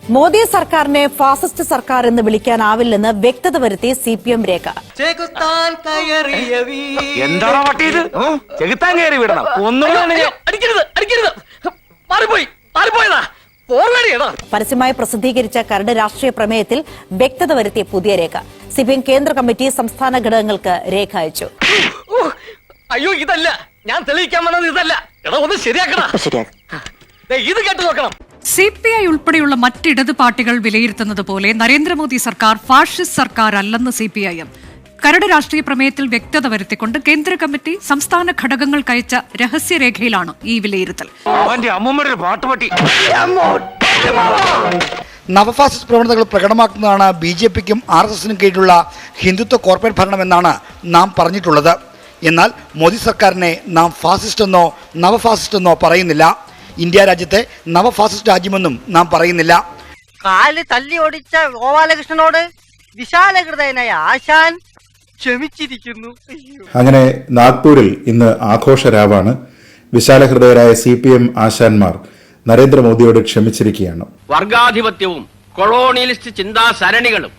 മോദി സർക്കാരിനെ ഫാസിസ്റ്റ് സർക്കാർ എന്ന് വിളിക്കാനാവില്ലെന്ന് വ്യക്തത വരുത്തി CPM രേഖ. എന്താണ് പട്ടിയത്? ചെകുത്താൻ കയറി വിടണം. പരസ്യമായി പ്രസിദ്ധീകരിച്ച കരട് രാഷ്ട്രീയ പ്രമേയത്തിൽ വ്യക്തത വരുത്തിയ പുതിയ രേഖ. CPM കേന്ദ്ര കമ്മിറ്റി സംസ്ഥാന ഘടകങ്ങൾക്ക് രേഖ അയച്ചു. അയ്യോ ഇതല്ല, ഞാൻ തെളിയിക്കാൻ വന്നത് ഇതല്ല. എടാ ഒന്ന് ശരിയാക്കണം. ഇത് കേട്ടു നോക്കണം. CPI ഉൾപ്പെടെയുള്ള മറ്റിടത് പാർട്ടികൾ വിലയിരുത്തുന്നത് പോലെ നരേന്ദ്രമോദി സർക്കാർ ഫാഷിസ്റ്റ് സർക്കാർ അല്ലെന്ന് CPIM. കരട് രാഷ്ട്രീയ പ്രമേയത്തിൽ വ്യക്തത വരുത്തിക്കൊണ്ട് കേന്ദ്ര കമ്മിറ്റി സംസ്ഥാന ഘടകങ്ങൾക്കയച്ച രഹസ്യരേഖയിലാണ് ഈ വിലയിരുത്തൽ. നവഫാസിസ്റ്റ് പ്രവണതകൾ പ്രകടമാക്കുന്നതാണ് BJPക്കും RSSനും കീഴിലുള്ള ഹിന്ദുത്വ കോർപ്പറേറ്റ് ഭരണമെന്നാണ് നാം പറഞ്ഞിട്ടുള്ളത്. എന്നാൽ മോദി സർക്കാരിനെ നാം ഫാസിസ്റ്റ് എന്നോ നവഫാസിസ്റ്റ് എന്നോ പറയുന്നില്ല. ഇന്ത്യ രാജ്യത്തെ നവഫാസിസ്റ്റ് രാജ്യമെന്നും നാം പറയുന്നില്ല. കാല് തല്ലി ഓടിച്ച ഗോപാലകൃഷ്ണനോട് വിശാലഹൃദയനായ ആശാൻ ക്ഷമിച്ചിരിക്കുന്നു. അങ്ങനെ നാഗ്പൂരിൽ ഇന്ന് ആഘോഷരാവാണ്. വിശാലഹൃദയരായ CPM ആശാന്മാർ നരേന്ദ്രമോദിയോട് ക്ഷമിച്ചിരിക്കുകയാണ്. വർഗാധിപത്യവും കൊളോണിയലിസ്റ്റ് ചിന്താസരണികളും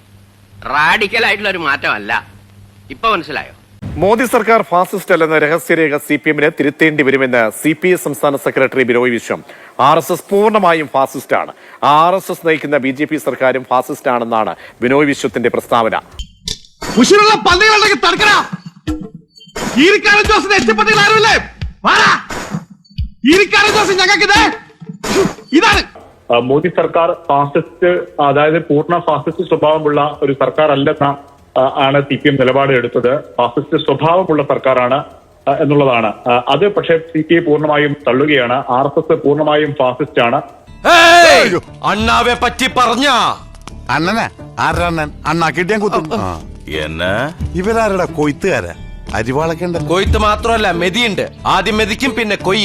റാഡിക്കലായിട്ടുള്ള ഒരു മാറ്റമല്ല. ഇപ്പൊ മനസ്സിലായോ? മോദി സർക്കാർ ഫാസിസ്റ്റ് അല്ലെന്ന രഹസ്യരേഖ CPMന് തിരുത്തേണ്ടി വരുമെന്ന് CPI സംസ്ഥാന സെക്രട്ടറി ബിനോയ് വിശ്വം. RSS പൂർണ്ണമായും ഫാസിസ്റ്റാണ്. RSS നയിക്കുന്ന BJP സർക്കാരും ഫാസിസ്റ്റ് ആണെന്നാണ് ബിനോയ് വിശ്വത്തിന്റെ പ്രസ്താവന. മോദി സർക്കാർ ഫാസിസ്റ്റ്, അതായത് പൂർണ്ണ ഫാസിസ്റ്റ് സ്വഭാവമുള്ള ഒരു സർക്കാർ അല്ലെന്ന ആണ് CPM നിലപാട് എടുത്തത്. ഫാസിസ്റ്റ് സ്വഭാവമുള്ള സർക്കാരാണ് എന്നുള്ളതാണ് അത്. പക്ഷേ CPI പൂർണ്ണമായും തള്ളുകയാണ്. RSS പൂർണ്ണമായും ഫാസിസ്റ്റ് ആണ്. അണ്ണാവെ പറ്റി പറഞ്ഞ അണ്ണനാ ആരണ്ണൻ അണ്ണാ കിട്ടിയാൻ കുത്തും. എന്നാ ഇവരാരുടെ കൊയ്ത്തുകാരാ? അരിവാളൊക്കെ ഉണ്ട്. കൊയ്ത്ത് മാത്രമല്ല, മെതിയുണ്ട്. ആദ്യം മെതിക്കും, പിന്നെ കൊയ്യും.